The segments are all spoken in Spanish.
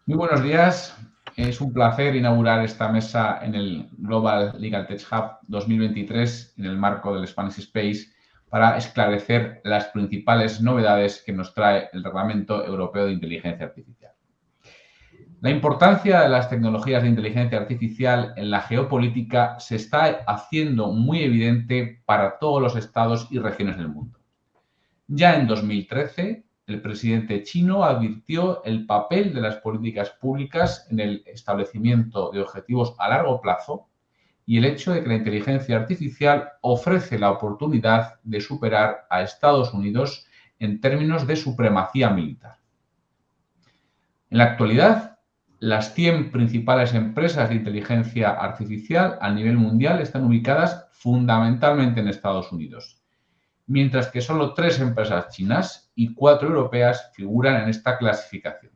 Muy buenos días. Es un placer inaugurar esta mesa en el Global Legal Tech Hub 2023 en el marco del Spanish Space para esclarecer las principales novedades que nos trae el Reglamento Europeo de Inteligencia Artificial. La importancia de las tecnologías de inteligencia artificial en la geopolítica se está haciendo muy evidente para todos los estados y regiones del mundo. Ya en 2013, el presidente chino advirtió el papel de las políticas públicas en el establecimiento de objetivos a largo plazo y el hecho de que la inteligencia artificial ofrece la oportunidad de superar a Estados Unidos en términos de supremacía militar. En la actualidad, las 100 principales empresas de inteligencia artificial a nivel mundial están ubicadas fundamentalmente en Estados Unidos, mientras que solo 3 empresas chinas y 4 europeas figuran en esta clasificación.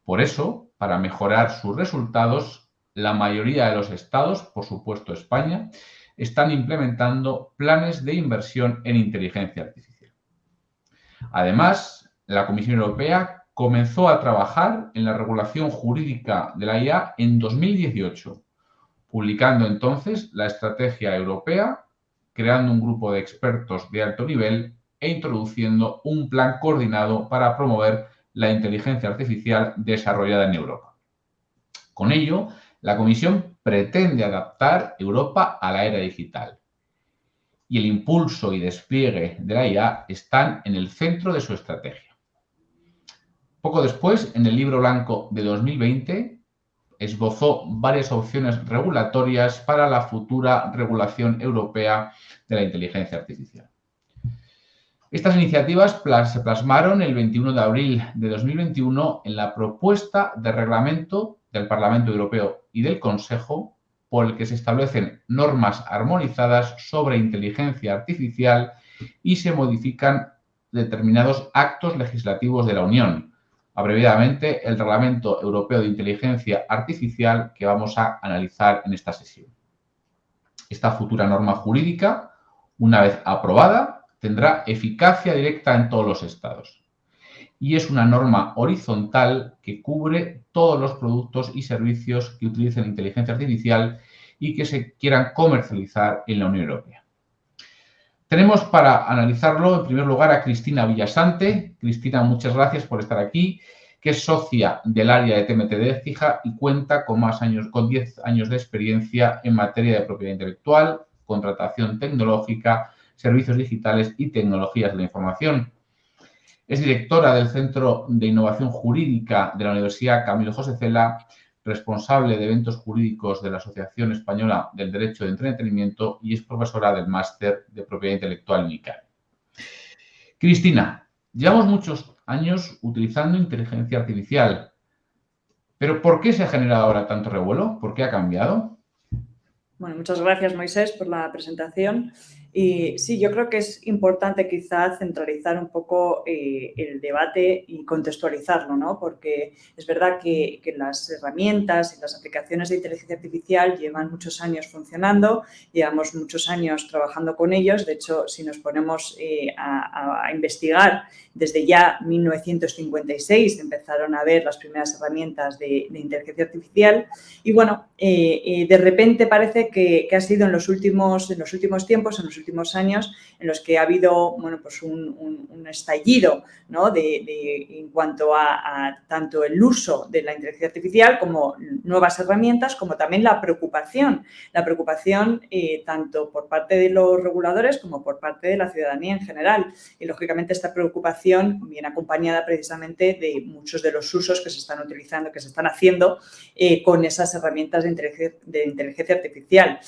Por eso, para mejorar sus resultados, la mayoría de los estados, por supuesto España, están implementando planes de inversión en inteligencia artificial. Además, la Comisión Europea comenzó a trabajar en la regulación jurídica de la IA en 2018, publicando entonces la Estrategia Europea, creando un grupo de expertos de alto nivel e introduciendo un plan coordinado para promover la inteligencia artificial desarrollada en Europa. Con ello, la Comisión pretende adaptar Europa a la era digital y el impulso y despliegue de la IA están en el centro de su estrategia. Poco después, en el Libro Blanco de 2020, esbozó varias opciones regulatorias para la futura regulación europea de la inteligencia artificial. Estas iniciativas se plasmaron el 21 de abril de 2021 en la propuesta de reglamento del Parlamento Europeo y del Consejo por el que se establecen normas armonizadas sobre inteligencia artificial y se modifican determinados actos legislativos de la Unión, abreviadamente el Reglamento Europeo de Inteligencia Artificial que vamos a analizar en esta sesión. Esta futura norma jurídica, una vez aprobada, tendrá eficacia directa en todos los estados. Y es una norma horizontal que cubre todos los productos y servicios que utilicen inteligencia artificial y que se quieran comercializar en la Unión Europea. Tenemos para analizarlo, en primer lugar, a Cristina Villasante. Cristina, muchas gracias por estar aquí, que es socia del área de TMT de Écija y cuenta con 10 años de experiencia en materia de propiedad intelectual, contratación tecnológica, servicios digitales y tecnologías de la información. Es directora del Centro de Innovación Jurídica de la Universidad Camilo José Cela, responsable de eventos jurídicos de la Asociación Española del Derecho de Entretenimiento y es profesora del Máster de Propiedad Intelectual en ICAE. Cristina, llevamos muchos años utilizando inteligencia artificial, pero ¿por qué se ha generado ahora tanto revuelo? ¿Por qué ha cambiado? Bueno, muchas gracias, Moisés, por la presentación. Y sí, yo creo que es importante quizá centralizar un poco el debate y contextualizarlo, ¿no? Porque es verdad que las herramientas y las aplicaciones de inteligencia artificial llevan muchos años funcionando, llevamos muchos años trabajando con ellos. De hecho, si nos ponemos a investigar, desde ya 1956 empezaron a haber las primeras herramientas de inteligencia artificial y, bueno, de repente parece que ha sido en los últimos tiempos, en los últimos años, en los que ha habido, bueno, pues un estallido, ¿no? En cuanto a tanto el uso de la inteligencia artificial como nuevas herramientas, como también la preocupación tanto por parte de los reguladores como por parte de la ciudadanía en general. Y, lógicamente, esta preocupación viene acompañada precisamente de muchos de los usos que se están utilizando, que se están haciendo con esas herramientas de inteligencia artificial.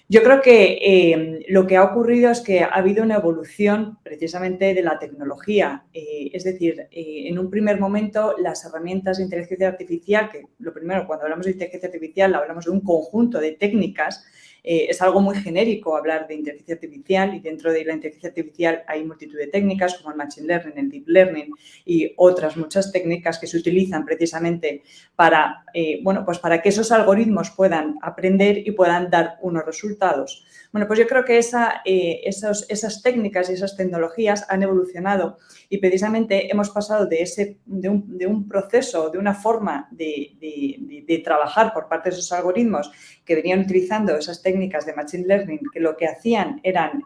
Yo creo que lo que ha ocurrido es que ha habido una evolución precisamente de la tecnología. Es decir, en un primer momento las herramientas de inteligencia artificial, que lo primero, cuando hablamos de inteligencia artificial, hablamos de un conjunto de técnicas es algo muy genérico hablar de inteligencia artificial, y dentro de la inteligencia artificial hay multitud de técnicas como el Machine Learning, el Deep Learning y otras muchas técnicas que se utilizan precisamente para, bueno, pues para que esos algoritmos puedan aprender y puedan dar unos resultados. Bueno, pues yo creo que esas técnicas y esas tecnologías han evolucionado y precisamente hemos pasado de un proceso, de una forma de trabajar por parte de esos algoritmos que venían utilizando esas técnicas de Machine Learning, que lo que hacían eran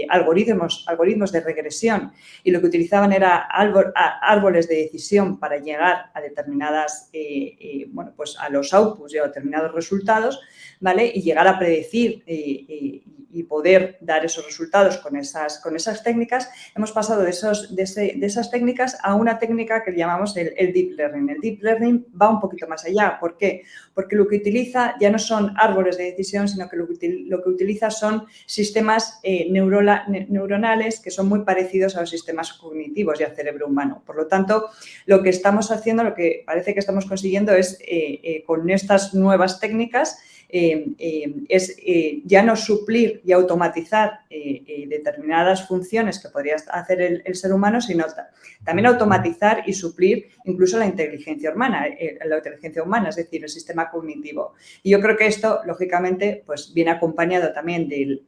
algoritmos de regresión, y lo que utilizaban era árboles de decisión para llegar a determinadas, bueno, pues a los outputs y a determinados resultados, ¿vale? Y llegar a predecir y poder dar esos resultados con esas técnicas. Hemos pasado de esas técnicas a una técnica que llamamos el Deep Learning. El Deep Learning va un poquito más allá. ¿Por qué? Porque lo que utiliza ya no son árboles de decisión, sino que lo que utiliza son sistemas neuronales que son muy parecidos a los sistemas cognitivos y al cerebro humano. Por lo tanto, lo que estamos haciendo, lo que parece que estamos consiguiendo es, con estas nuevas técnicas, es ya no suplir y automatizar determinadas funciones que podría hacer el ser humano, sino también automatizar y suplir incluso la inteligencia humana, es decir, el sistema cognitivo. Y yo creo que esto, lógicamente, pues viene acompañado también de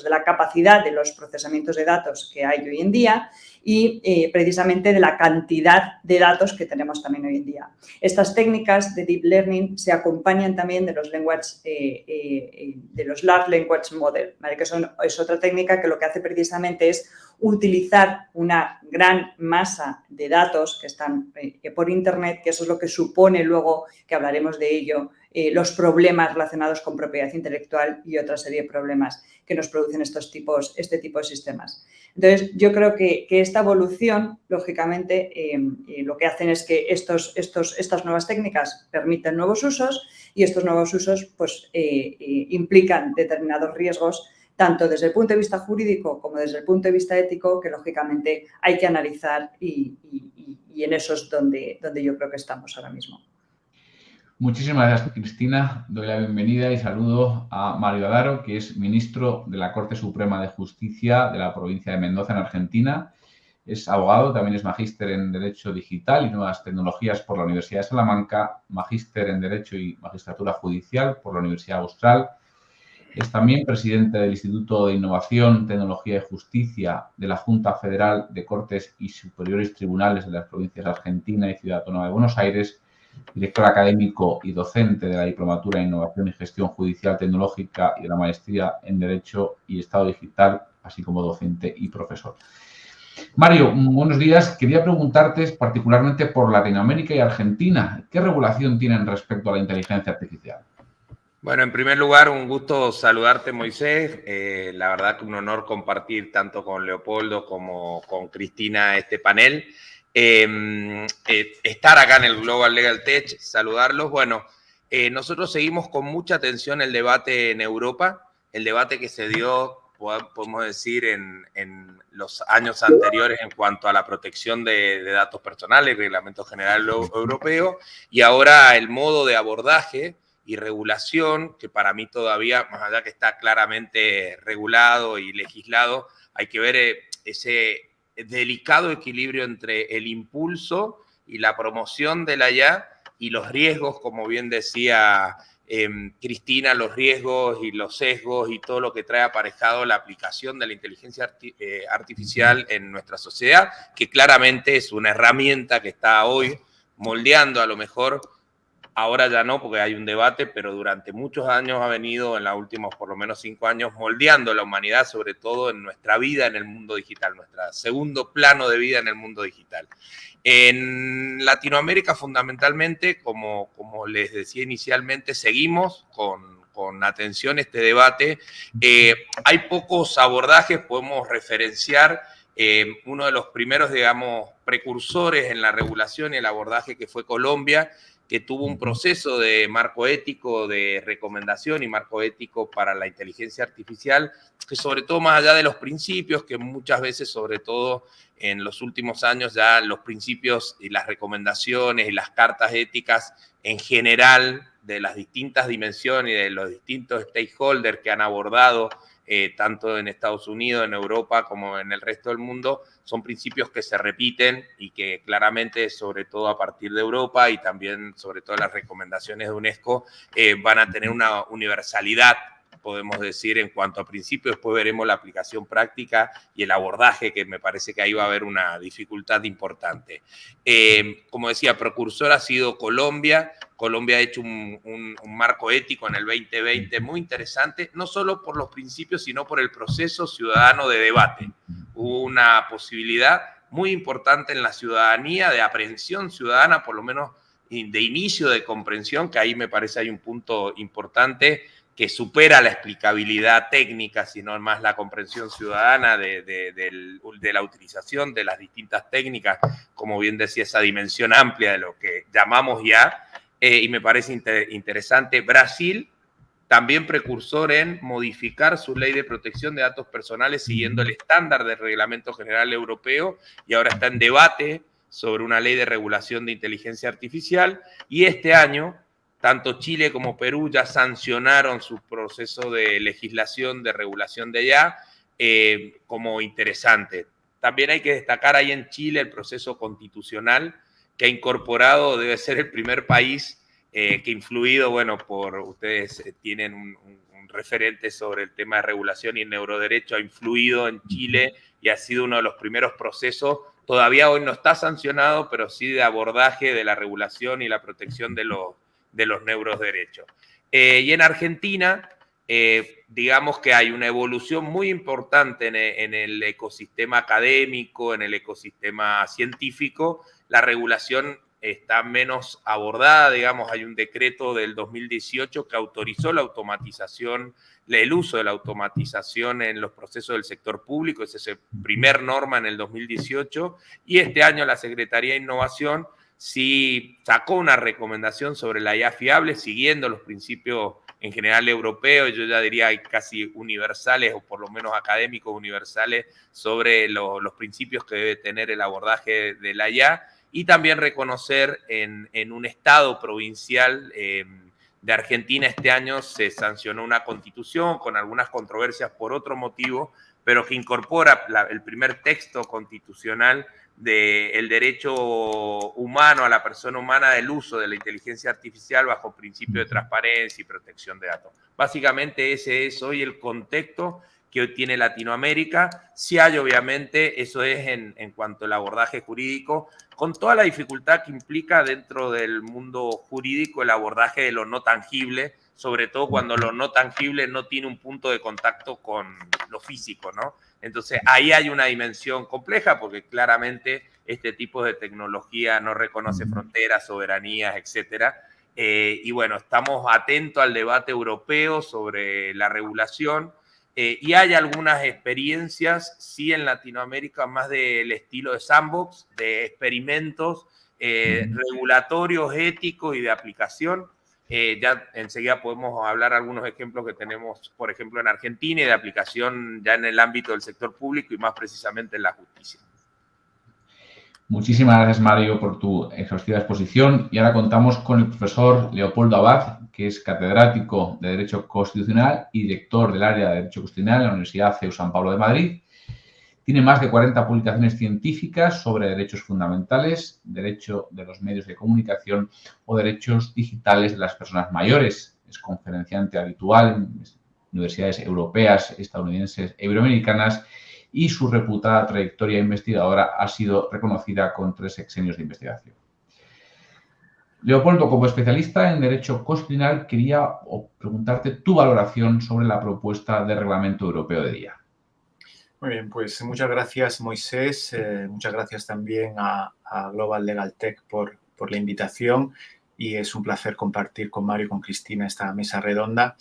la capacidad de los procesamientos de datos que hay hoy en día y precisamente de la cantidad de datos que tenemos también hoy en día. Estas técnicas de Deep Learning se acompañan también de los Large Language Model, ¿vale? Que es otra técnica que lo que hace precisamente es utilizar una gran masa de datos que están por Internet, que eso es lo que supone luego, que hablaremos de ello, los problemas relacionados con propiedad intelectual y otra serie de problemas que nos producen este tipo de sistemas. Entonces, yo creo que esta evolución, lógicamente, lo que hacen es que estas nuevas técnicas permiten nuevos usos, y estos nuevos usos pues, implican determinados riesgos, tanto desde el punto de vista jurídico como desde el punto de vista ético, que lógicamente hay que analizar, y en eso es donde yo creo que estamos ahora mismo. Muchísimas gracias, Cristina. Doy la bienvenida y saludo a Mario Adaro, que es ministro de la Corte Suprema de Justicia de la provincia de Mendoza, en Argentina. Es abogado, también es magíster en Derecho Digital y Nuevas Tecnologías por la Universidad de Salamanca, magíster en Derecho y Magistratura Judicial por la Universidad Austral. Es también presidente del Instituto de Innovación, Tecnología y Justicia de la Junta Federal de Cortes y Superiores Tribunales de las provincias de Argentina y Ciudad Autónoma de Buenos Aires, director académico y docente de la Diplomatura en Innovación y Gestión Judicial Tecnológica y de la Maestría en Derecho y Estado Digital, así como docente y profesor. Mario, buenos días. Quería preguntarte particularmente por Latinoamérica y Argentina. ¿Qué regulación tienen respecto a la inteligencia artificial? Bueno, en primer lugar, un gusto saludarte, Moisés. La verdad que un honor compartir tanto con Leopoldo como con Cristina este panel. Estar acá en el Global Legal Tech, saludarlos. Bueno, nosotros seguimos con mucha atención el debate en Europa, el debate que se dio, podemos decir, en los años anteriores en cuanto a la protección de datos personales, el Reglamento General Europeo, y ahora el modo de abordaje y regulación, que para mí todavía, más allá que está claramente regulado y legislado, hay que ver ese delicado equilibrio entre el impulso y la promoción de la IA y los riesgos, como bien decía Cristina, los riesgos y los sesgos y todo lo que trae aparejado la aplicación de la inteligencia artificial en nuestra sociedad, que claramente es una herramienta que está hoy moldeando a lo mejor. Ahora ya no, porque hay un debate, pero durante muchos años ha venido, en los últimos por lo menos 5 años, moldeando la humanidad, sobre todo en nuestra vida en el mundo digital, nuestro segundo plano de vida en el mundo digital. En Latinoamérica, fundamentalmente, como les decía inicialmente, seguimos con atención este debate. Hay pocos abordajes, podemos referenciar uno de los primeros, digamos, precursores en la regulación y el abordaje, que fue Colombia, que tuvo un proceso de marco ético, de recomendación y marco ético para la inteligencia artificial, que sobre todo, más allá de los principios, que muchas veces, sobre todo en los últimos años, ya los principios y las recomendaciones y las cartas éticas en general las distintas dimensiones y de los distintos stakeholders que han abordado, tanto en Estados Unidos, en Europa, como en el resto del mundo, son principios que se repiten y que claramente, sobre todo a partir de Europa y también sobre todo las recomendaciones de UNESCO, van a tener una universalidad, podemos decir, en cuanto a principios. Después veremos la aplicación práctica y el abordaje, que me parece que ahí va a haber una dificultad importante. Como decía, precursor ha sido Colombia. Colombia ha hecho un marco ético en el 2020 muy interesante, no solo por los principios, sino por el proceso ciudadano de debate. Hubo una posibilidad muy importante en la ciudadanía de aprehensión ciudadana, por lo menos de inicio de comprensión, que ahí me parece hay un punto importante que supera la explicabilidad técnica, sino más la comprensión ciudadana de la utilización de las distintas técnicas, como bien decía, esa dimensión amplia de lo que llamamos IA, y me parece interesante. Brasil, también precursor en modificar su ley de protección de datos personales siguiendo el estándar del Reglamento General Europeo, y ahora está en debate sobre una ley de regulación de inteligencia artificial, y este año tanto Chile como Perú ya sancionaron su proceso de legislación, de regulación de IA, como interesante. También hay que destacar ahí en Chile el proceso constitucional que ha incorporado, debe ser el primer país que influido, bueno, por ustedes tienen un referente sobre el tema de regulación y neuroderecho, ha influido en Chile y ha sido uno de los primeros procesos. Todavía hoy no está sancionado, pero sí de abordaje de la regulación y la protección de los neuroderechos. Y en Argentina, digamos que hay una evolución muy importante en el ecosistema académico, en el ecosistema científico. La regulación está menos abordada, digamos, hay un decreto del 2018 que autorizó la automatización, el uso de la automatización en los procesos del sector público, esa es la primera norma en el 2018, y este año la Secretaría de Innovación sí sacó una recomendación sobre la IA fiable, siguiendo los principios en general europeos, yo ya diría casi universales, o por lo menos académicos universales, sobre los principios que debe tener el abordaje de la IA, y también reconocer en un estado provincial de Argentina este año se sancionó una constitución con algunas controversias por otro motivo, pero que incorpora el primer texto constitucional del derecho humano a la persona humana del uso de la inteligencia artificial bajo principio de transparencia y protección de datos. Básicamente ese es hoy el contexto que hoy tiene Latinoamérica. Sí hay, obviamente, eso es en cuanto al abordaje jurídico, con toda la dificultad que implica dentro del mundo jurídico el abordaje de lo no tangible, sobre todo cuando lo no tangible no tiene un punto de contacto con lo físico, ¿no? Entonces, ahí hay una dimensión compleja porque claramente este tipo de tecnología no reconoce fronteras, soberanías, etcétera. Y bueno, estamos atentos al debate europeo sobre la regulación. Y hay algunas experiencias, sí, en Latinoamérica, más del estilo de sandbox, de experimentos regulatorios, éticos y de aplicación. Ya enseguida podemos hablar algunos ejemplos que tenemos, por ejemplo, en Argentina y de aplicación ya en el ámbito del sector público y más precisamente en la justicia. Muchísimas gracias, Mario, por tu exhaustiva exposición. Y ahora contamos con el profesor Leopoldo Abad, que es catedrático de Derecho Constitucional y director del área de Derecho Constitucional en la Universidad CEU San Pablo de Madrid. Tiene más de 40 publicaciones científicas sobre derechos fundamentales, derecho de los medios de comunicación o derechos digitales de las personas mayores. Es conferenciante habitual en universidades europeas, estadounidenses e iberoamericanas, y su reputada trayectoria investigadora ha sido reconocida con 3 sexenios de investigación. Leopoldo, como especialista en Derecho Constitucional, quería preguntarte tu valoración sobre la propuesta de Reglamento Europeo de IA. Muy bien, pues muchas gracias, Moisés. Muchas gracias también a Global Legal Tech por la invitación, y es un placer compartir con Mario y con Cristina esta mesa redonda.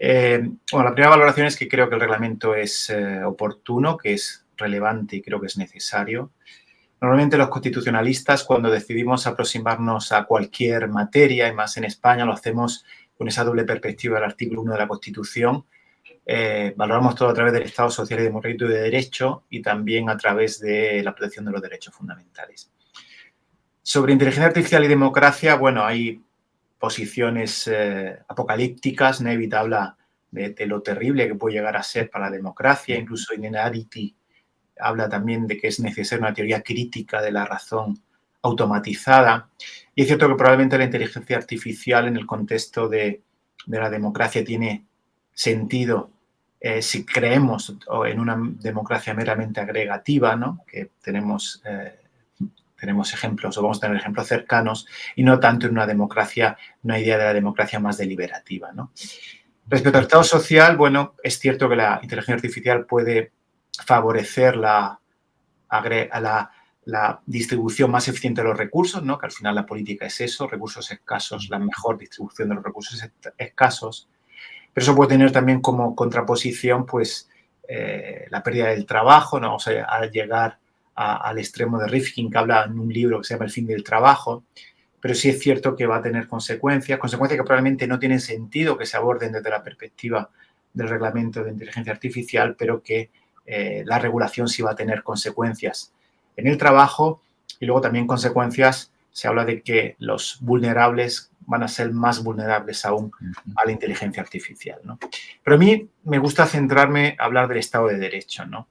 Bueno, la primera valoración es que creo que el reglamento es oportuno, que es relevante y creo que es necesario. Normalmente los constitucionalistas, cuando decidimos aproximarnos a cualquier materia, y más en España, lo hacemos con esa doble perspectiva del artículo 1 de la Constitución. Valoramos todo a través del Estado social y democrático y de derecho, y también a través de la protección de los derechos fundamentales. Sobre inteligencia artificial y democracia, bueno, hay posiciones apocalípticas. Neville habla de lo terrible que puede llegar a ser para la democracia, incluso Inenarity habla también de que es necesaria una teoría crítica de la razón automatizada. Y es cierto que probablemente la inteligencia artificial en el contexto de la democracia tiene sentido si creemos en una democracia meramente agregativa, ¿no? Que tenemos ejemplos, o vamos a tener ejemplos cercanos, y no tanto en una democracia, una idea de la democracia más deliberativa, ¿no? Respecto al estado social, bueno, es cierto que la inteligencia artificial puede favorecer la distribución más eficiente de los recursos, ¿no? Que al final la política es eso, recursos escasos, la mejor distribución de los recursos escasos. Pero eso puede tener también como contraposición, pues, la pérdida del trabajo, ¿no? Vamos a llegar al extremo de Rifkin, que habla en un libro que se llama El fin del trabajo, pero sí es cierto que va a tener consecuencias que probablemente no tienen sentido que se aborden desde la perspectiva del reglamento de inteligencia artificial, pero que la regulación sí va a tener consecuencias en el trabajo, y luego también consecuencias, se habla de que los vulnerables van a ser más vulnerables aún a la inteligencia artificial, ¿no? Pero a mí me gusta centrarme a hablar del Estado de Derecho, ¿no?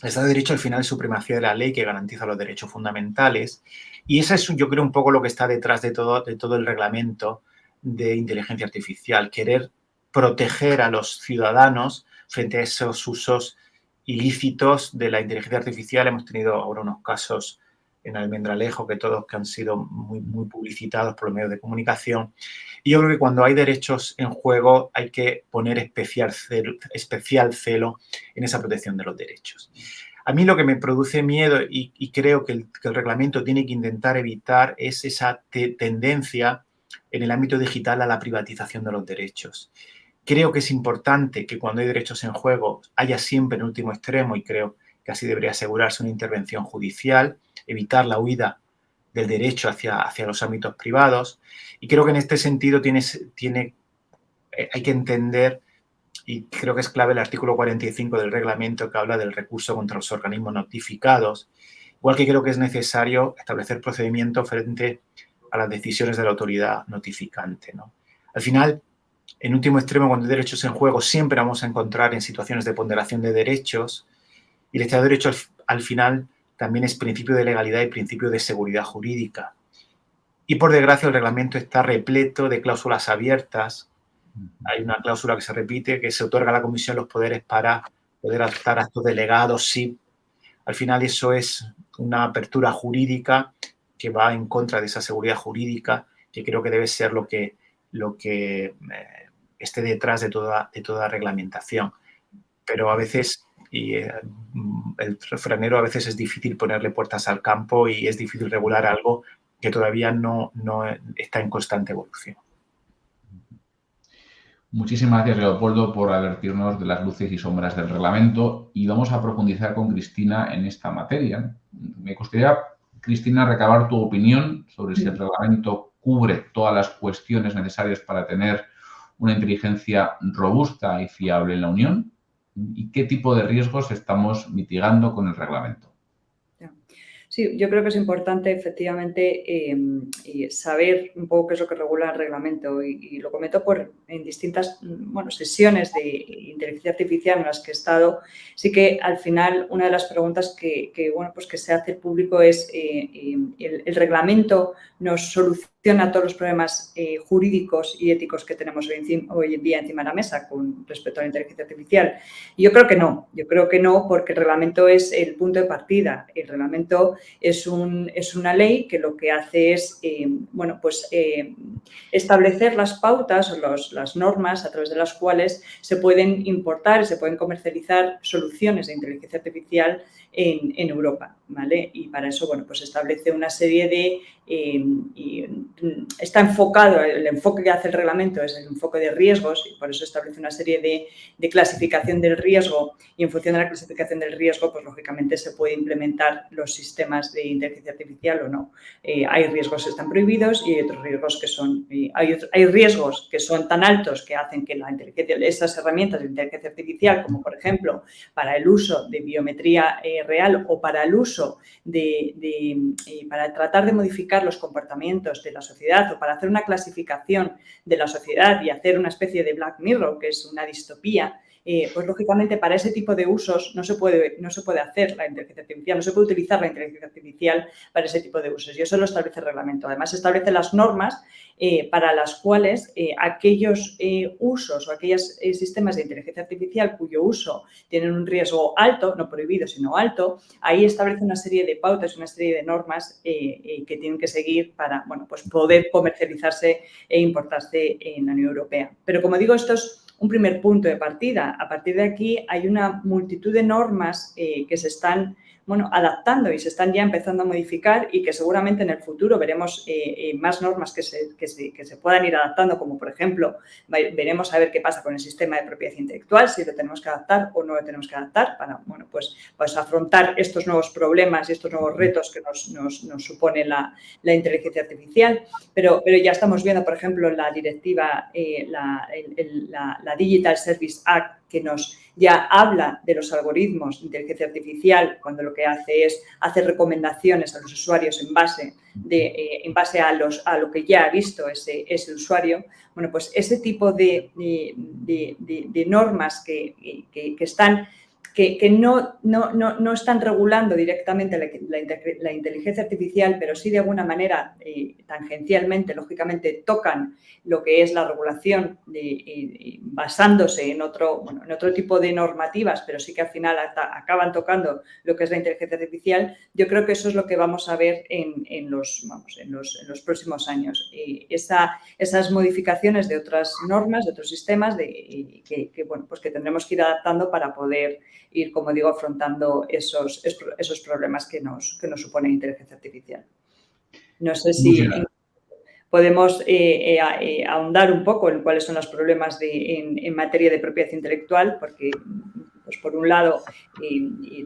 El Estado de Derecho al final es supremacía de la ley que garantiza los derechos fundamentales, y eso es, yo creo, un poco lo que está detrás de todo el reglamento de inteligencia artificial, querer proteger a los ciudadanos frente a esos usos ilícitos de la inteligencia artificial. Hemos tenido ahora unos casos en Almendralejo que han sido muy, muy publicitados por los medios de comunicación. Y yo creo que cuando hay derechos en juego hay que poner especial celo en esa protección de los derechos. A mí lo que me produce miedo y creo que el reglamento tiene que intentar evitar es esa tendencia en el ámbito digital a la privatización de los derechos. Creo que es importante que cuando hay derechos en juego haya siempre en último extremo, y creo que así debería asegurarse, una intervención judicial, evitar la huida del derecho hacia los ámbitos privados. Y creo que en este sentido hay que entender, y creo que es clave, el artículo 45 del reglamento, que habla del recurso contra los organismos notificados, igual que creo que es necesario establecer procedimientos frente a las decisiones de la autoridad notificante, ¿no? Al final, en último extremo, cuando hay derechos en juego, siempre vamos a encontrar en situaciones de ponderación de derechos, y el Estado de Derecho al final también es principio de legalidad y principio de seguridad jurídica. Y por desgracia el reglamento está repleto de cláusulas abiertas. Hay una cláusula que se repite, que se otorga a la Comisión los poderes para poder adoptar actos delegados. Sí, al final eso es una apertura jurídica que va en contra de esa seguridad jurídica, que creo que debe ser lo que esté detrás de toda reglamentación. Pero a veces, el refranero, a veces es difícil ponerle puertas al campo y es difícil regular algo que todavía no está en constante evolución. Muchísimas gracias, Leopoldo, por advertirnos de las luces y sombras del reglamento, y vamos a profundizar con Cristina en esta materia. Me gustaría, Cristina, recabar tu opinión sobre si el reglamento cubre todas las cuestiones necesarias para tener una inteligencia robusta y fiable en la Unión, y qué tipo de riesgos estamos mitigando con el reglamento. Sí, yo creo que es importante efectivamente saber un poco qué es lo que regula el reglamento, y lo comento en distintas sesiones de inteligencia artificial en las que he estado. Sí que al final una de las preguntas que se hace el público es ¿el reglamento nos soluciona todos los problemas jurídicos y éticos que tenemos hoy en día encima de la mesa con respecto a la inteligencia artificial? Y yo creo que no, porque el reglamento es el punto de partida. El reglamento es una ley que lo que hace es establecer las pautas o las normas a través de las cuales se pueden importar y se pueden comercializar soluciones de inteligencia artificial en Europa, ¿vale? Y para eso, establece una serie de... está enfocado, el enfoque que hace el reglamento es el enfoque de riesgos, y por eso establece una serie de clasificación del riesgo, y en función de la clasificación del riesgo, pues lógicamente se puede implementar los sistemas de inteligencia artificial o no. Hay riesgos que están prohibidos y hay otros riesgos que son... hay riesgos que son tan altos que hacen que esas herramientas de inteligencia artificial, como por ejemplo para el uso de biometría real o para el uso para tratar de modificar los comportamientos de la sociedad o para hacer una clasificación de la sociedad y hacer una especie de Black Mirror, que es una distopía, pues lógicamente para ese tipo de usos no se puede hacer la inteligencia artificial, no se puede utilizar la inteligencia artificial para ese tipo de usos y eso lo establece el reglamento. Además, establece las normas para las cuales aquellos usos o aquellos sistemas de inteligencia artificial cuyo uso tienen un riesgo alto, no prohibido, sino alto, ahí establece una serie de pautas, una serie de normas que tienen que seguir para, bueno, pues poder comercializarse e importarse en la Unión Europea. Pero como digo, esto es un primer punto de partida. A partir de aquí hay una multitud de normas que se están adaptando y se están ya empezando a modificar y que seguramente en el futuro veremos más normas que se puedan ir adaptando, como por ejemplo, veremos a ver qué pasa con el sistema de propiedad intelectual, si lo tenemos que adaptar o no lo tenemos que adaptar para, bueno, pues afrontar estos nuevos problemas y estos nuevos retos que nos supone la inteligencia artificial. Pero ya estamos viendo, por ejemplo, la directiva, la Digital Service Act, que nos ya habla de los algoritmos de inteligencia artificial cuando lo que hace es hacer recomendaciones a los usuarios en base a lo que ya ha visto ese usuario. Bueno, pues ese tipo de normas que no están regulando directamente la inteligencia artificial, pero sí de alguna manera tangencialmente, lógicamente, tocan lo que es la regulación basándose en otro tipo de normativas, pero sí que al final acaban tocando lo que es la inteligencia artificial. Yo creo que eso es lo que vamos a ver en los próximos años. Esas modificaciones de otras normas, de otros sistemas, que tendremos que ir adaptando para poder ir, como digo, afrontando esos problemas que nos supone la inteligencia artificial. No sé si podemos ahondar un poco en cuáles son los problemas en materia de propiedad intelectual, porque, pues, por un lado,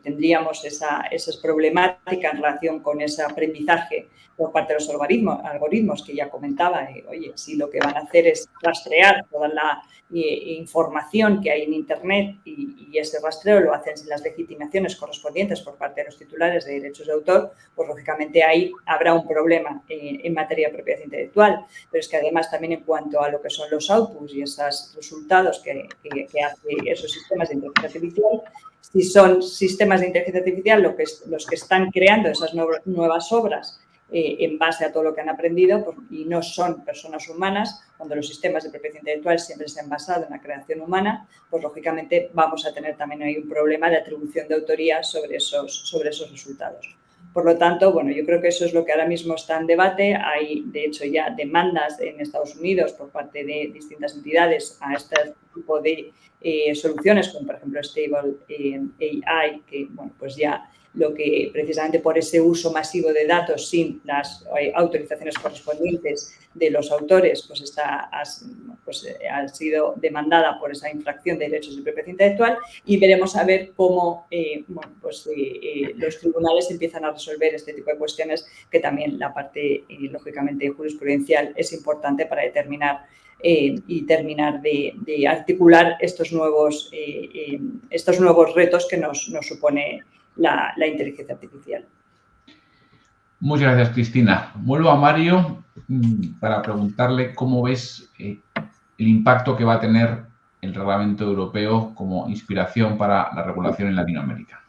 tendríamos esa problemática en relación con ese aprendizaje por parte de los algoritmos que ya comentaba. Oye, si lo que van a hacer es rastrear toda la información que hay en Internet y ese rastreo lo hacen sin las legitimaciones correspondientes por parte de los titulares de derechos de autor, pues lógicamente ahí habrá un problema en materia de propiedad intelectual. Pero es que además también en cuanto a lo que son los outputs y esos resultados que hacen esos sistemas de inteligencia artificial, si son sistemas de inteligencia artificial los que están creando esas nuevas obras en base a todo lo que han aprendido, pues, y no son personas humanas, cuando los sistemas de propiedad intelectual siempre se han basado en la creación humana, pues lógicamente vamos a tener también ahí un problema de atribución de autoría sobre esos resultados. Por lo tanto, bueno, yo creo que eso es lo que ahora mismo está en debate. Hay, de hecho, ya demandas en Estados Unidos por parte de distintas entidades a este tipo de soluciones, como por ejemplo Stable AI, que, bueno, pues ya lo que precisamente por ese uso masivo de datos sin las autorizaciones correspondientes de los autores, pues ha sido demandada por esa infracción de derechos de propiedad intelectual, y veremos a ver cómo los tribunales empiezan a resolver este tipo de cuestiones, que también la parte, lógicamente, jurisprudencial es importante para determinar y terminar de articular estos nuevos retos que nos supone la inteligencia artificial. Muchas gracias, Cristina. Vuelvo a Mario para preguntarle cómo ves el impacto que va a tener el reglamento europeo como inspiración para la regulación en Latinoamérica.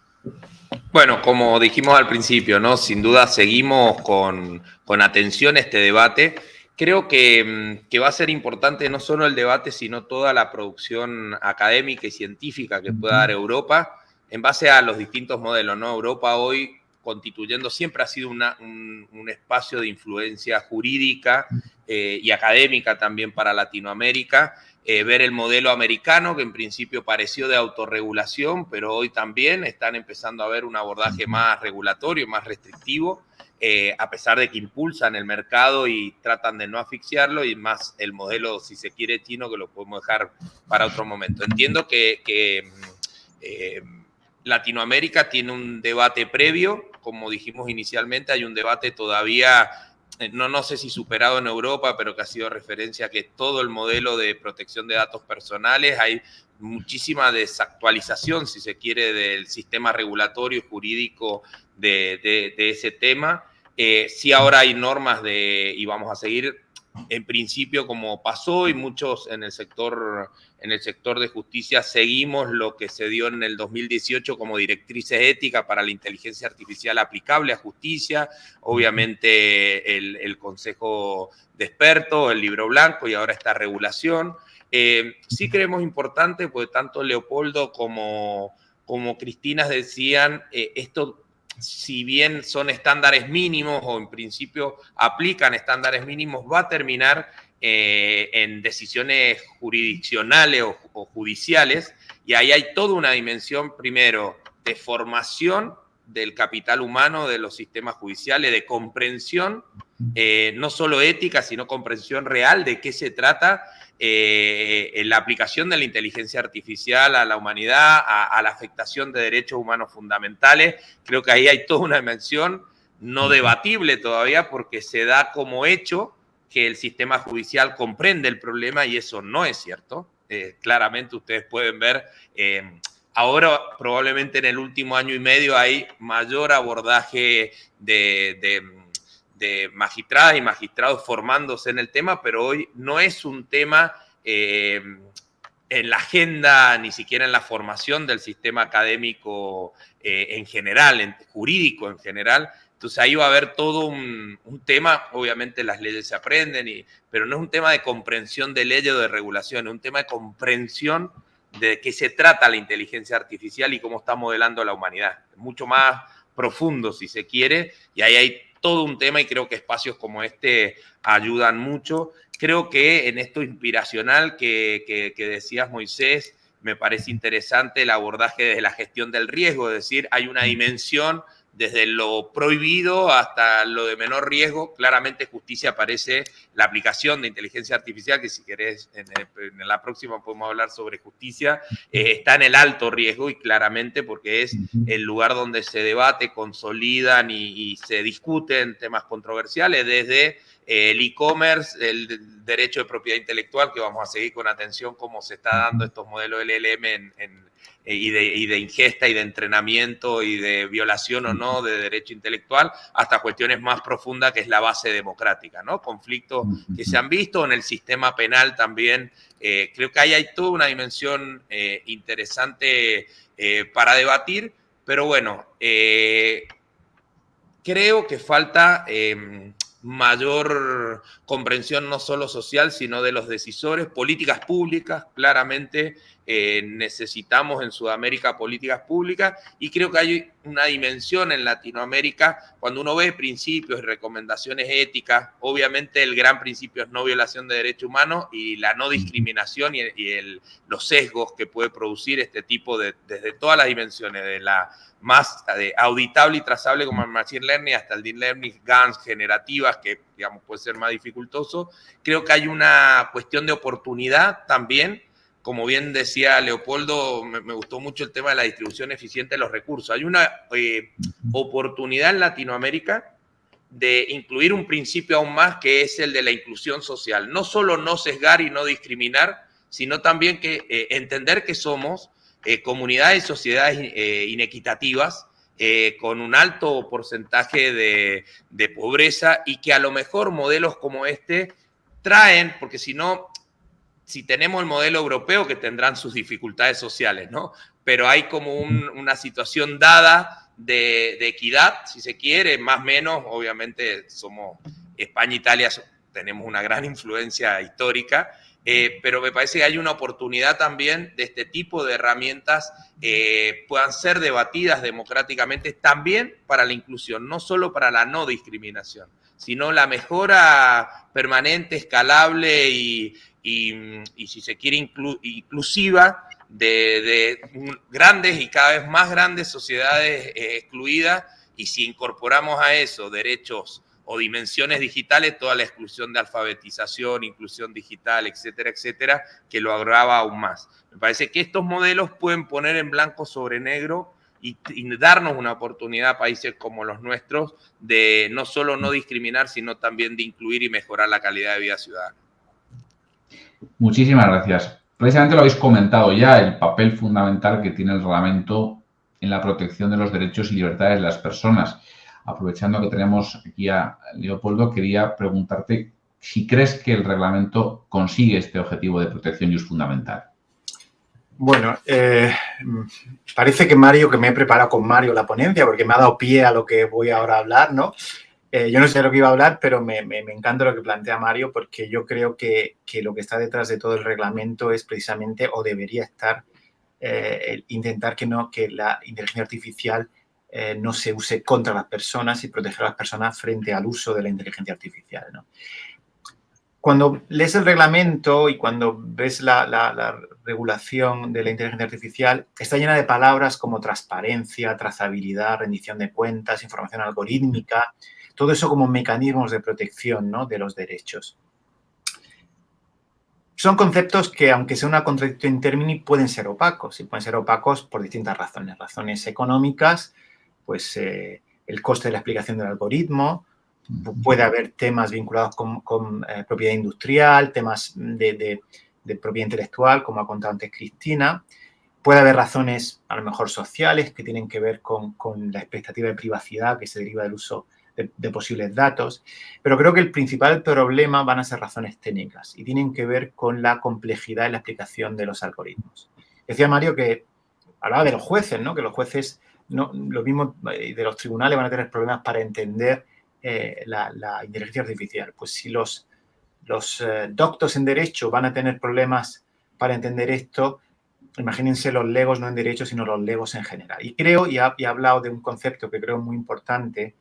Bueno, como dijimos al principio, ¿no? Sin duda seguimos con atención este debate. Creo que va a ser importante no solo el debate, sino toda la producción académica y científica que pueda dar Europa en base a los distintos modelos, ¿no? Europa hoy constituyendo siempre ha sido un espacio de influencia jurídica y académica también para Latinoamérica. Ver el modelo americano, que en principio pareció de autorregulación, pero hoy también están empezando a ver un abordaje más regulatorio, más restrictivo, a pesar de que impulsan el mercado y tratan de no asfixiarlo, y más el modelo, si se quiere, chino, que lo podemos dejar para otro momento. Entiendo que Latinoamérica tiene un debate previo, como dijimos inicialmente, hay un debate todavía, no sé si superado en Europa, pero que ha sido referencia, que todo el modelo de protección de datos personales, hay muchísima desactualización, si se quiere, del sistema regulatorio y jurídico de ese tema. Sí, ahora hay normas y vamos a seguir en principio como pasó, y muchos en el sector de justicia seguimos lo que se dio en el 2018 como directrices éticas para la inteligencia artificial aplicable a justicia, obviamente el Consejo de Expertos, el Libro Blanco y ahora esta regulación. Sí creemos importante, porque tanto Leopoldo como Cristina decían, esto, si bien son estándares mínimos o en principio aplican estándares mínimos, va a terminar en decisiones jurisdiccionales o judiciales, y ahí hay toda una dimensión, primero, de formación del capital humano de los sistemas judiciales, de comprensión, no solo ética, sino comprensión real de qué se trata en la aplicación de la inteligencia artificial a la humanidad, a la afectación de derechos humanos fundamentales. Creo que ahí hay toda una dimensión no debatible todavía, porque se da como hecho que el sistema judicial comprende el problema, y eso no es cierto. Claramente ustedes pueden ver, ahora probablemente en el último año y medio hay mayor abordaje de magistradas y magistrados formándose en el tema, pero hoy no es un tema en la agenda, ni siquiera en la formación del sistema académico en general, jurídico en general. Entonces ahí va a haber todo un tema, obviamente las leyes se aprenden, pero no es un tema de comprensión de leyes o de regulación, es un tema de comprensión de qué se trata la inteligencia artificial y cómo está modelando la humanidad. Es mucho más profundo, si se quiere, y ahí hay todo un tema, y creo que espacios como este ayudan mucho. Creo que en esto inspiracional que decías, Moisés, me parece interesante el abordaje desde la gestión del riesgo, es decir, hay una dimensión desde lo prohibido hasta lo de menor riesgo. Claramente justicia aparece la aplicación de inteligencia artificial, que si querés en la próxima podemos hablar sobre justicia, está en el alto riesgo, y claramente porque es el lugar donde se debate, consolidan y se discuten temas controversiales, desde el e-commerce, el derecho de propiedad intelectual, que vamos a seguir con atención cómo se está dando estos modelos LLM y de ingesta y de entrenamiento y de violación o no de derecho intelectual, hasta cuestiones más profundas, que es la base democrática, ¿no? Conflictos que se han visto en el sistema penal también. Creo que ahí hay toda una dimensión interesante para debatir, pero bueno, creo que falta mayor comprensión no solo social, sino de los decisores, políticas públicas. Claramente necesitamos en Sudamérica políticas públicas, y creo que hay una dimensión en Latinoamérica, cuando uno ve principios y recomendaciones éticas, obviamente el gran principio es no violación de derechos humanos y la no discriminación y los sesgos que puede producir este tipo desde todas las dimensiones, de la más auditable y trazable como el Machine Learning hasta el Deep Learning, GANs generativas, que digamos puede ser más dificultoso. Creo que hay una cuestión de oportunidad también. Como bien decía Leopoldo, me gustó mucho el tema de la distribución eficiente de los recursos. Hay una oportunidad en Latinoamérica de incluir un principio aún más, que es el de la inclusión social. No solo no sesgar y no discriminar, sino también que entender que somos comunidades y sociedades inequitativas, con un alto porcentaje de pobreza, y que a lo mejor modelos como este traen, porque si no, si tenemos el modelo europeo, que tendrán sus dificultades sociales, ¿no? Pero hay como una situación dada de equidad, si se quiere, más o menos. Obviamente somos España e Italia, tenemos una gran influencia histórica, pero me parece que hay una oportunidad también de este tipo de herramientas puedan ser debatidas democráticamente, también para la inclusión, no solo para la no discriminación, sino la mejora permanente, escalable y si se quiere inclusiva de grandes y cada vez más grandes sociedades excluidas. Y si incorporamos a eso derechos o dimensiones digitales, toda la exclusión de alfabetización, inclusión digital, etcétera, etcétera, que lo agrava aún más. Me parece que estos modelos pueden poner en blanco sobre negro y darnos una oportunidad a países como los nuestros de no solo no discriminar, sino también de incluir y mejorar la calidad de vida ciudadana. Muchísimas gracias. Precisamente lo habéis comentado ya, el papel fundamental que tiene el reglamento en la protección de los derechos y libertades de las personas. aprovechando que tenemos aquí a Leopoldo, quería preguntarte si crees que el reglamento consigue este objetivo de protección y uso fundamental. Bueno, parece que me he preparado con Mario la ponencia porque me ha dado pie a lo que voy ahora a hablar, ¿no? Yo no sé de lo que iba a hablar, pero me encanta lo que plantea Mario porque yo creo que lo que está detrás de todo el reglamento es precisamente, o debería estar, intentar que la inteligencia artificial no se use contra las personas y proteger a las personas frente al uso de la inteligencia artificial, ¿no? Cuando lees el reglamento y cuando ves la regulación de la inteligencia artificial, está llena de palabras como transparencia, trazabilidad, rendición de cuentas, información algorítmica, todo eso como mecanismos de protección, ¿no?, de los derechos. Son conceptos que, aunque sea una contradicción in termini, pueden ser opacos, y pueden ser opacos por distintas razones. Razones económicas, pues el coste de la explicación del algoritmo, puede haber temas vinculados con propiedad industrial, temas de propiedad intelectual, como ha contado antes Cristina. Puede haber razones, a lo mejor, sociales, que tienen que ver con la expectativa de privacidad que se deriva del uso de posibles datos. Pero creo que el principal problema van a ser razones técnicas y tienen que ver con la complejidad en la explicación de los algoritmos. Decía Mario que hablaba de los jueces, ¿no? Que los jueces, lo mismo de los tribunales, van a tener problemas para entender la inteligencia artificial. Pues si los doctos en derecho van a tener problemas para entender esto, imagínense los legos no en derecho, sino los legos en general. Y creo, y ha hablado de un concepto que creo muy importante,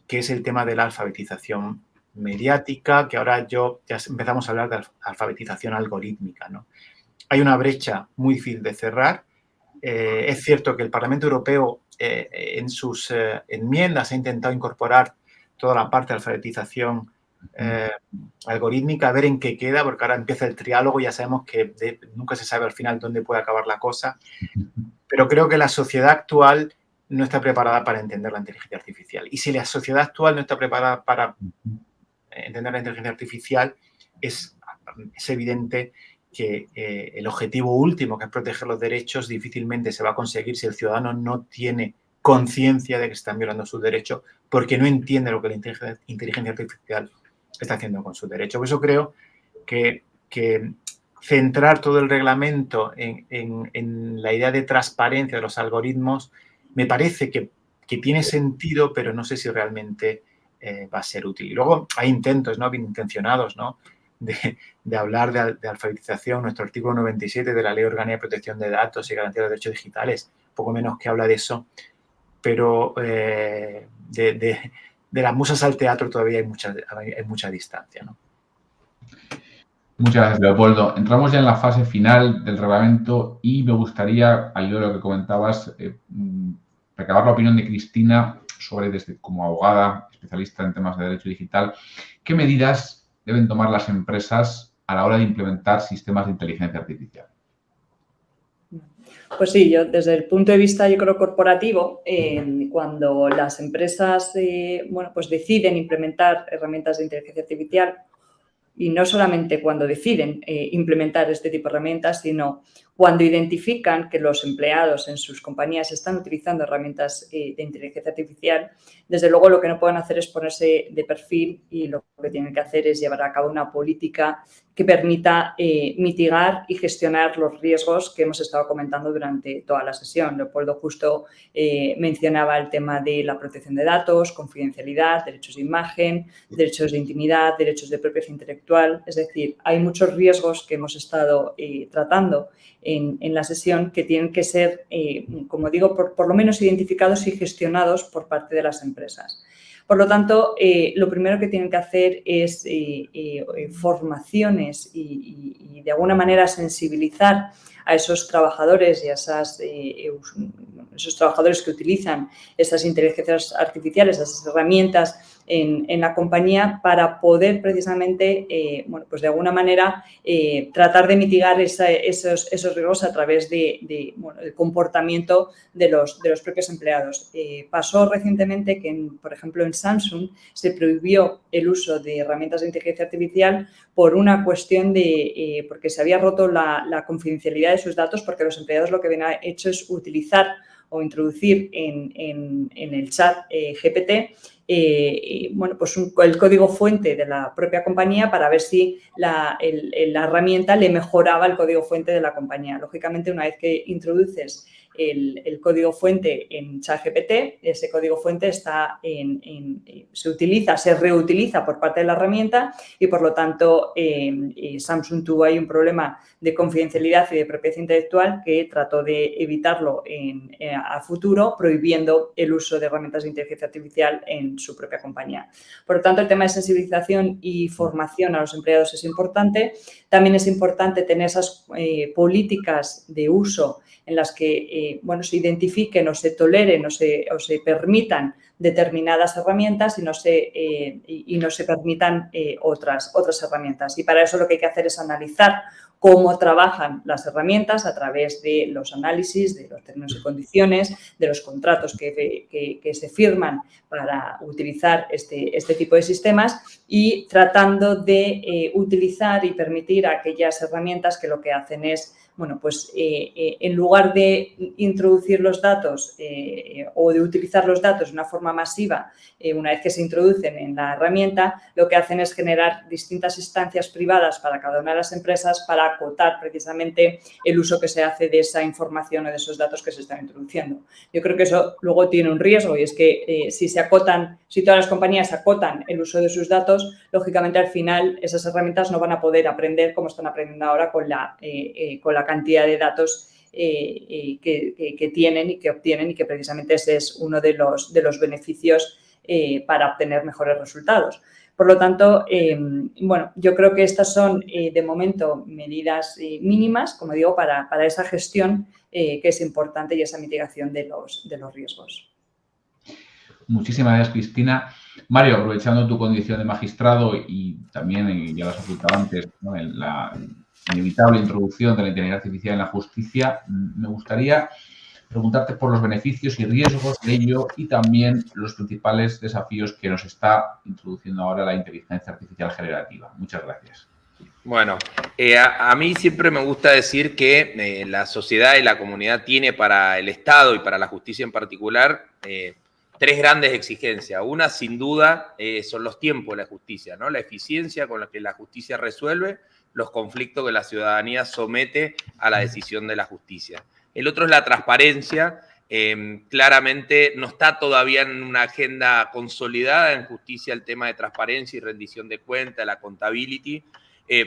que es el tema de la alfabetización mediática, que ahora ya empezamos a hablar de alfabetización algorítmica, ¿no? Hay una brecha muy difícil de cerrar. Es cierto que el Parlamento Europeo en sus enmiendas ha intentado incorporar toda la parte de alfabetización algorítmica, a ver en qué queda, porque ahora empieza el triálogo y ya sabemos que nunca se sabe al final dónde puede acabar la cosa. Pero creo que la sociedad actual no está preparada para entender la inteligencia artificial. Y si la sociedad actual no está preparada para entender la inteligencia artificial, es evidente que el objetivo último, que es proteger los derechos, difícilmente se va a conseguir si el ciudadano no tiene conciencia de que se están violando sus derechos porque no entiende lo que la inteligencia artificial está haciendo con sus derechos. Por eso creo que centrar todo el reglamento en la idea de transparencia de los algoritmos me parece que tiene sentido, pero no sé si realmente va a ser útil. Y luego hay intentos, ¿no?, bien intencionados, ¿no?, de hablar de alfabetización. Nuestro artículo 97 de la Ley Orgánica de Protección de Datos y Garantía de los Derechos Digitales, poco menos que habla de eso, pero de las musas al teatro todavía hay mucha distancia, ¿no? Muchas gracias, Leopoldo. Entramos ya en la fase final del reglamento y me gustaría, al hilo de lo que comentabas, recabar la opinión de Cristina sobre, desde como abogada, especialista en temas de derecho digital, qué medidas deben tomar las empresas a la hora de implementar sistemas de inteligencia artificial. Pues sí, yo desde el punto de vista, yo creo, corporativo, cuando las empresas pues deciden implementar herramientas de inteligencia artificial, y no solamente cuando deciden implementar este tipo de herramientas, sino cuando identifican que los empleados en sus compañías están utilizando herramientas de inteligencia artificial, desde luego lo que no pueden hacer es ponerse de perfil y lo que tienen que hacer es llevar a cabo una política que permita mitigar y gestionar los riesgos que hemos estado comentando durante toda la sesión. Leopoldo justo mencionaba el tema de la protección de datos, confidencialidad, derechos de imagen, derechos de intimidad, derechos de propiedad intelectual. Es decir, hay muchos riesgos que hemos estado tratando en la sesión que tienen que ser, como digo, por lo menos identificados y gestionados por parte de las empresas. Por lo tanto, lo primero que tienen que hacer es formaciones y de alguna manera sensibilizar a esos trabajadores y a esos trabajadores que utilizan esas inteligencias artificiales, esas herramientas en la compañía para poder precisamente, pues de alguna manera tratar de mitigar esos riesgos a través del comportamiento de los propios empleados. Pasó recientemente que, por ejemplo, en Samsung se prohibió el uso de herramientas de inteligencia artificial por una cuestión porque se había roto la confidencialidad de sus datos porque los empleados lo que habían hecho es utilizar o introducir en el chat GPT bueno, pues el código fuente de la propia compañía para ver si la herramienta le mejoraba el código fuente de la compañía. Lógicamente, una vez que introduces el código fuente en ChatGPT, ese código fuente se reutiliza por parte de la herramienta y, por lo tanto, Samsung tuvo ahí un problema de confidencialidad y de propiedad intelectual que trató de evitarlo a futuro, prohibiendo el uso de herramientas de inteligencia artificial en su propia compañía. Por lo tanto, el tema de sensibilización y formación a los empleados es importante. También es importante tener esas políticas de uso en las que bueno, se identifiquen o se toleren o se permitan determinadas herramientas y no se permitan otras herramientas. Y para eso lo que hay que hacer es analizar cómo trabajan las herramientas a través de los análisis, de los términos y condiciones, de los contratos que se firman para utilizar este tipo de sistemas y tratando de utilizar y permitir a aquellas herramientas que lo que hacen es, bueno, pues en lugar de introducir los datos o de utilizar los datos de una forma masiva, una vez que se introducen en la herramienta, lo que hacen es generar distintas instancias privadas para cada una de las empresas para acotar precisamente el uso que se hace de esa información o de esos datos que se están introduciendo. Yo creo que eso luego tiene un riesgo y es que si todas las compañías acotan el uso de sus datos, lógicamente al final esas herramientas no van a poder aprender como están aprendiendo ahora con la cantidad de datos que tienen y que obtienen y que precisamente ese es uno de los beneficios para obtener mejores resultados. Por lo tanto, bueno, yo creo que estas son de momento medidas mínimas, como digo, para esa gestión que es importante y esa mitigación de los riesgos. Muchísimas gracias, Cristina. Mario, aprovechando tu condición de magistrado y también, ya lo has ocultado antes, ¿no?, en la inevitable introducción de la inteligencia artificial en la justicia, me gustaría preguntarte por los beneficios y riesgos de ello y también los principales desafíos que nos está introduciendo ahora la inteligencia artificial generativa. Muchas gracias. Bueno, a mí siempre me gusta decir que la sociedad y la comunidad tiene para el Estado y para la justicia en particular tres grandes exigencias. Una, sin duda, son los tiempos de la justicia, ¿no? La eficiencia con la que la justicia resuelve los conflictos que la ciudadanía somete a la decisión de la justicia. El otro es la transparencia. Claramente no está todavía en una agenda consolidada en justicia el tema de transparencia y rendición de cuentas, la accountability,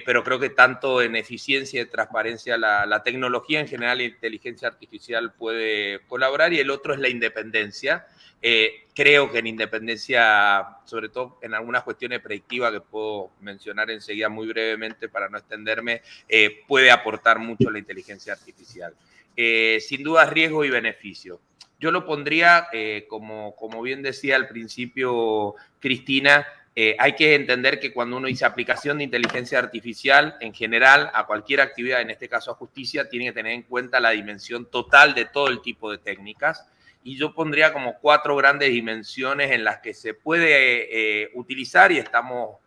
pero creo que tanto en eficiencia y transparencia la tecnología en general y inteligencia artificial puede colaborar. Y el otro es la independencia. Creo que en independencia, sobre todo en algunas cuestiones predictivas que puedo mencionar enseguida muy brevemente para no extenderme, puede aportar mucho la inteligencia artificial. Sin duda, riesgo y beneficio. Yo lo pondría, como bien decía al principio Cristina, hay que entender que cuando uno dice aplicación de inteligencia artificial, en general, a cualquier actividad, en este caso a justicia, tiene que tener en cuenta la dimensión total de todo el tipo de técnicas. Y yo pondría como 4 grandes dimensiones en las que se puede utilizar y estamos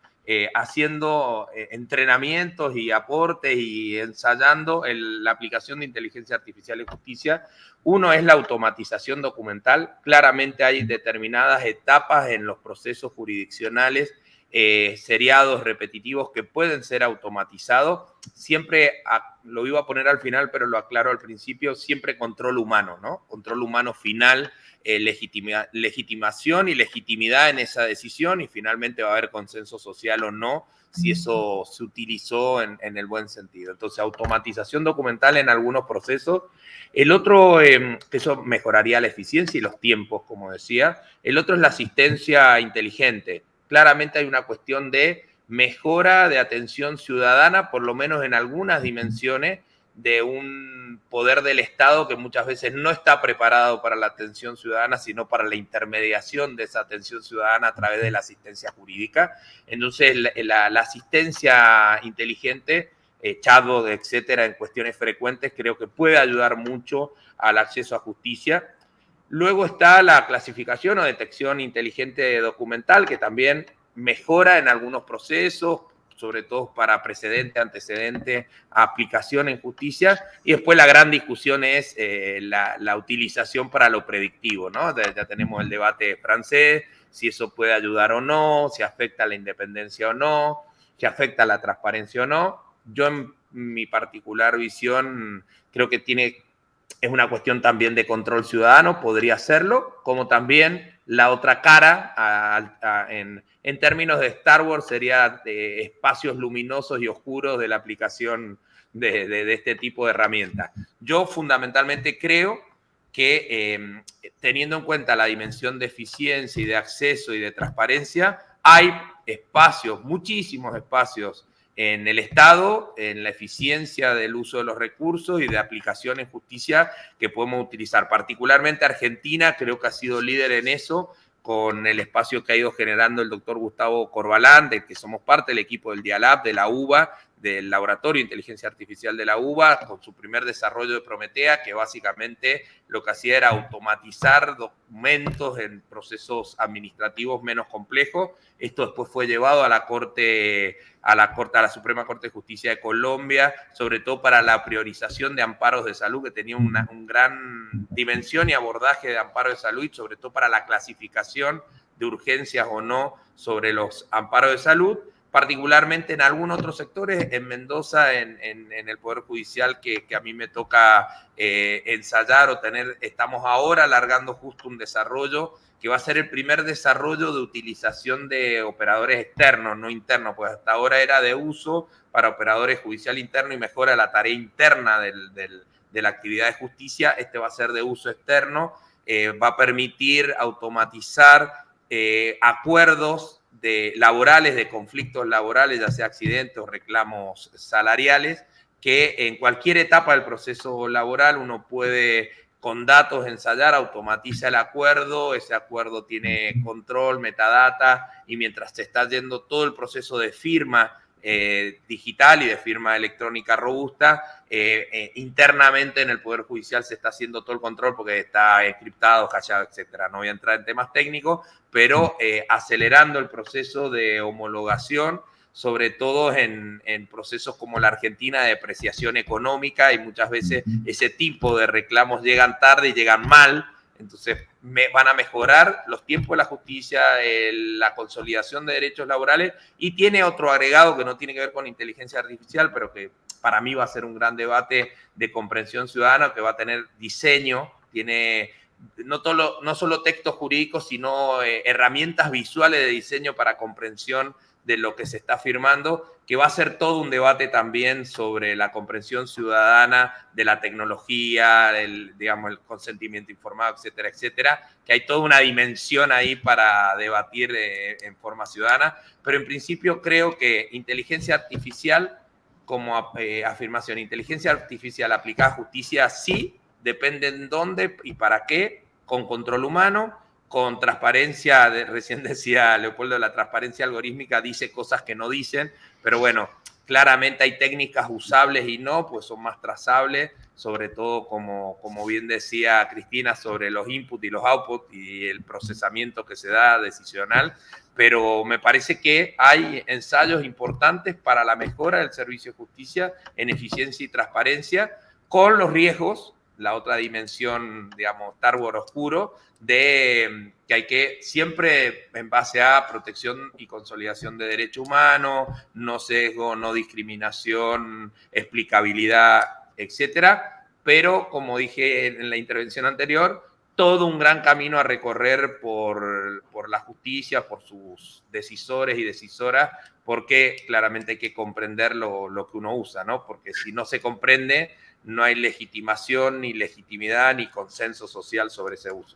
haciendo entrenamientos y aportes y ensayando la aplicación de inteligencia artificial en justicia. Uno es la automatización documental. Claramente hay determinadas etapas en los procesos jurisdiccionales, seriados, repetitivos, que pueden ser automatizados. Siempre, lo iba a poner al final, pero lo aclaro al principio, siempre control humano, ¿no? Control humano final, legitimación y legitimidad en esa decisión, y finalmente va a haber consenso social o no, si eso se utilizó en el buen sentido. Entonces, automatización documental en algunos procesos. El otro, eso mejoraría la eficiencia y los tiempos, como decía. El otro es la asistencia inteligente. Claramente hay una cuestión de mejora de atención ciudadana, por lo menos en algunas dimensiones, de un poder del Estado que muchas veces no está preparado para la atención ciudadana, sino para la intermediación de esa atención ciudadana a través de la asistencia jurídica. Entonces, la asistencia inteligente, chatbot, etcétera, en cuestiones frecuentes, creo que puede ayudar mucho al acceso a justicia. Luego está la clasificación o detección inteligente documental, que también mejora en algunos procesos, sobre todo para precedente, antecedente, aplicación en justicia. Y después la gran discusión es la utilización para lo predictivo, ¿no? Ya tenemos el debate francés, si eso puede ayudar o no, si afecta a la independencia o no, si afecta a la transparencia o no. Yo, en mi particular visión, creo que es una cuestión también de control ciudadano, podría serlo, como también la otra cara, en términos de Star Wars, sería de espacios luminosos y oscuros de la aplicación de este tipo de herramientas. Yo fundamentalmente creo que teniendo en cuenta la dimensión de eficiencia y de acceso y de transparencia, hay espacios, muchísimos espacios en el Estado, en la eficiencia del uso de los recursos y de aplicación en justicia que podemos utilizar. Particularmente Argentina creo que ha sido líder en eso, con el espacio que ha ido generando el doctor Gustavo Corbalán, de que somos parte del equipo del DIALAB, de la UBA, del Laboratorio de Inteligencia Artificial de la UBA, con su primer desarrollo de Prometea, que básicamente lo que hacía era automatizar documentos en procesos administrativos menos complejos. Esto después fue llevado a la Suprema Corte de Justicia de Colombia, sobre todo para la priorización de amparos de salud, que tenía una gran dimensión y abordaje de amparo de salud, y sobre todo para la clasificación de urgencias o no sobre los amparos de salud. Particularmente en algunos otros sectores, en Mendoza, en el Poder Judicial que a mí me toca ensayar o tener, estamos ahora alargando justo un desarrollo que va a ser el primer desarrollo de utilización de operadores externos, no internos, pues hasta ahora era de uso para operadores judicial interno y mejora la tarea interna de la actividad de justicia. Este va a ser de uso externo, va a permitir automatizar acuerdos laborales, de conflictos laborales, ya sea accidentes o reclamos salariales, que en cualquier etapa del proceso laboral uno puede, con datos, ensayar, automatiza el acuerdo, ese acuerdo tiene control, metadata, y mientras se está yendo todo el proceso de firma digital y de firma electrónica robusta, internamente en el Poder Judicial se está haciendo todo el control porque está encriptado, hashado, etcétera. No voy a entrar en temas técnicos, pero acelerando el proceso de homologación, sobre todo en procesos como la Argentina de depreciación económica, y muchas veces ese tipo de reclamos llegan tarde y llegan mal. Entonces van a mejorar los tiempos de la justicia, la consolidación de derechos laborales, y tiene otro agregado que no tiene que ver con inteligencia artificial, pero que para mí va a ser un gran debate de comprensión ciudadana, que va a tener diseño, tiene no solo textos jurídicos, sino herramientas visuales de diseño para comprensión de lo que se está firmando, que va a ser todo un debate también sobre la comprensión ciudadana de la tecnología, el consentimiento informado, etcétera, etcétera, que hay toda una dimensión ahí para debatir en forma ciudadana. Pero en principio creo que inteligencia artificial, como afirmación, inteligencia artificial aplicada a justicia, sí, depende en dónde y para qué, con control humano, con transparencia. Recién decía Leopoldo, la transparencia algorítmica dice cosas que no dicen, pero bueno, claramente hay técnicas usables y no, pues son más trazables, sobre todo como bien decía Cristina, sobre los inputs y los outputs y el procesamiento que se da decisional, pero me parece que hay ensayos importantes para la mejora del servicio de justicia en eficiencia y transparencia, con los riesgos, la otra dimensión, digamos, Star Wars oscuro, de que hay que siempre, en base a protección y consolidación de derecho humano, no sesgo, no discriminación, explicabilidad, etcétera. Pero, como dije en la intervención anterior, todo un gran camino a recorrer por la justicia, por sus decisores y decisoras, porque claramente hay que comprender lo que uno usa, ¿no? Porque si no se comprende, no hay legitimación, ni legitimidad, ni consenso social sobre ese uso.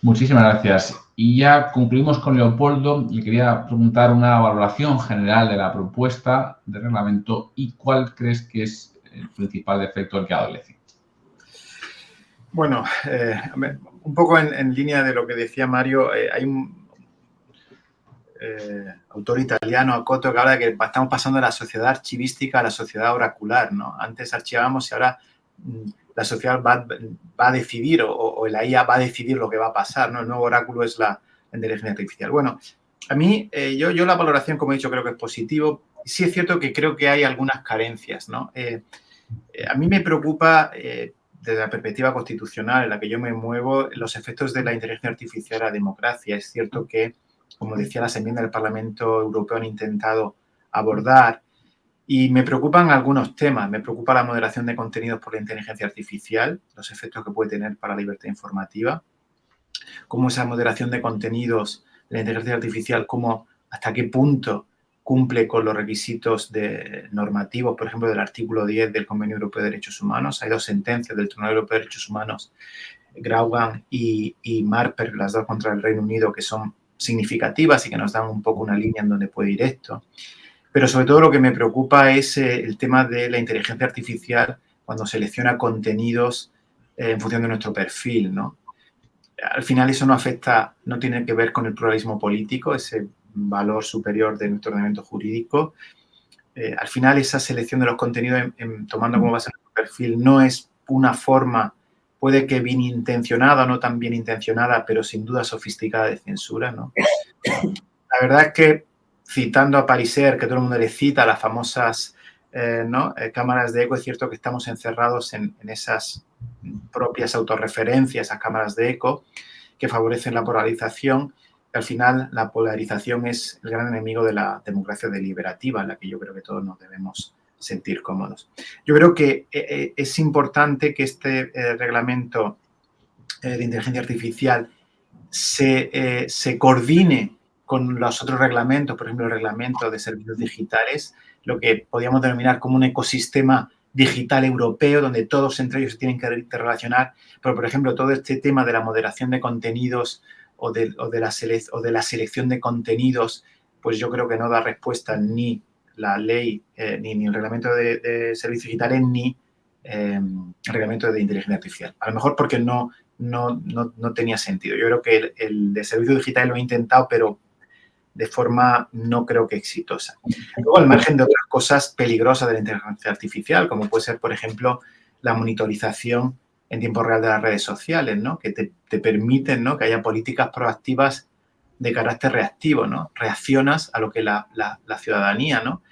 Muchísimas gracias. Y ya concluimos con Leopoldo. Le quería preguntar una valoración general de la propuesta de reglamento y cuál crees que es el principal defecto del que adolece. Bueno, un poco en línea de lo que decía Mario, hay un autor italiano, Acoto, que habla de que estamos pasando de la sociedad archivística a la sociedad oracular, ¿no? Antes archivábamos y ahora la sociedad va a decidir, o la IA va a decidir lo que va a pasar, ¿no? El nuevo oráculo es la inteligencia artificial. Bueno, A mí, yo la valoración, como he dicho, creo que es positivo. Sí es cierto que creo que hay algunas carencias, ¿no? A mí me preocupa, desde la perspectiva constitucional en la que yo me muevo, los efectos de la inteligencia artificial a la democracia. Es cierto que, como decía, las enmiendas del Parlamento Europeo han intentado abordar, y me preocupan algunos temas. Me preocupa la moderación de contenidos por la inteligencia artificial, los efectos que puede tener para la libertad informativa, cómo esa moderación de contenidos de la inteligencia artificial, hasta qué punto cumple con los requisitos normativos, por ejemplo, del artículo 10 del Convenio Europeo de Derechos Humanos. Hay 2 sentencias del Tribunal Europeo de Derechos Humanos, Graugan y Marper, las 2 contra el Reino Unido, que son significativas y que nos dan un poco una línea en donde puede ir esto. Pero sobre todo lo que me preocupa es el tema de la inteligencia artificial cuando selecciona contenidos en función de nuestro perfil, ¿no? Al final eso no afecta, no tiene que ver con el pluralismo político, ese valor superior de nuestro ordenamiento jurídico. Al final esa selección de los contenidos tomando como base nuestro perfil no es una forma, puede que bien intencionada o no tan bien intencionada, pero sin duda sofisticada de censura, ¿no? La verdad es que, citando a Pariser, que todo el mundo le cita, las famosas cámaras de eco, es cierto que estamos encerrados en esas propias autorreferencias a cámaras de eco que favorecen la polarización. Al final, la polarización es el gran enemigo de la democracia deliberativa, en la que yo creo que todos nos debemos sentir cómodos. Yo creo que es importante que este reglamento de inteligencia artificial se coordine con los otros reglamentos, por ejemplo, el reglamento de servicios digitales, lo que podríamos denominar como un ecosistema digital europeo, donde todos entre ellos se tienen que interrelacionar. Pero, por ejemplo, todo este tema de la moderación de contenidos o de la selección de contenidos, pues yo creo que no da respuesta ni la ley, ni el reglamento de servicios digitales, ni el reglamento de inteligencia artificial. A lo mejor porque no tenía sentido. Yo creo que el de servicios digitales lo he intentado, pero de forma no creo que exitosa. Luego, al margen de otras cosas peligrosas de la inteligencia artificial, como puede ser, por ejemplo, la monitorización en tiempo real de las redes sociales, ¿no? Que te permiten, ¿no?, que haya políticas proactivas de carácter reactivo, ¿no? Reaccionas a lo que la ciudadanía, ¿no?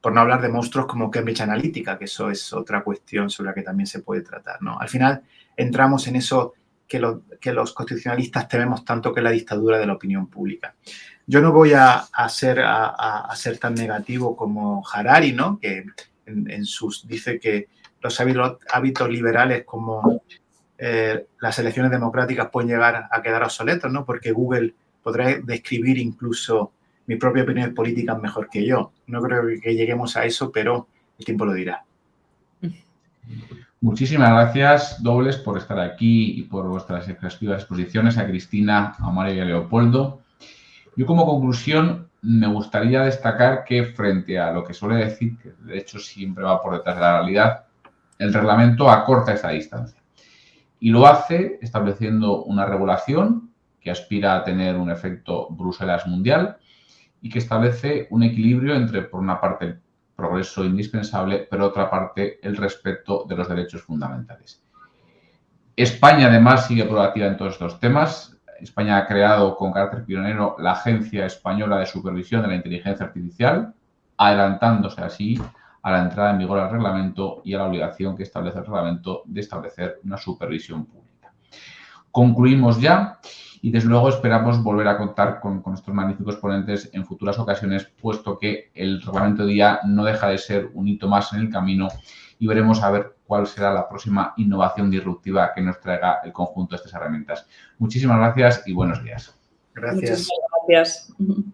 Por no hablar de monstruos como Cambridge Analytica, que eso es otra cuestión sobre la que también se puede tratar, ¿no? Al final entramos en eso que los constitucionalistas tememos tanto, que es la dictadura de la opinión pública. Yo no voy a ser tan negativo como Harari, ¿no?, que dice que los hábitos liberales como las elecciones democráticas pueden llegar a quedar obsoletos, ¿no?, porque Google podrá describir incluso mi propia opinión política mejor que yo. No creo que lleguemos a eso, pero el tiempo lo dirá. Muchísimas gracias, Dobles, por estar aquí y por vuestras exhaustivas exposiciones, a Cristina, a Mario y a Leopoldo. Yo, como conclusión, me gustaría destacar que, frente a lo que suele decir, que de hecho siempre va por detrás de la realidad, el reglamento acorta esa distancia. Y lo hace estableciendo una regulación que aspira a tener un efecto Bruselas mundial y que establece un equilibrio entre, por una parte, el progreso indispensable, pero otra parte, el respeto de los derechos fundamentales. España, además, sigue proactiva en todos estos temas. España ha creado con carácter pionero la Agencia Española de Supervisión de la Inteligencia Artificial, adelantándose así a la entrada en vigor del reglamento y a la obligación que establece el reglamento de establecer una supervisión pública. Concluimos ya y, desde luego, esperamos volver a contar con nuestros magníficos ponentes en futuras ocasiones, puesto que el reglamento de IA no deja de ser un hito más en el camino y veremos a ver cuál será la próxima innovación disruptiva que nos traiga el conjunto de estas herramientas. Muchísimas gracias y buenos días. Gracias. Muchas gracias.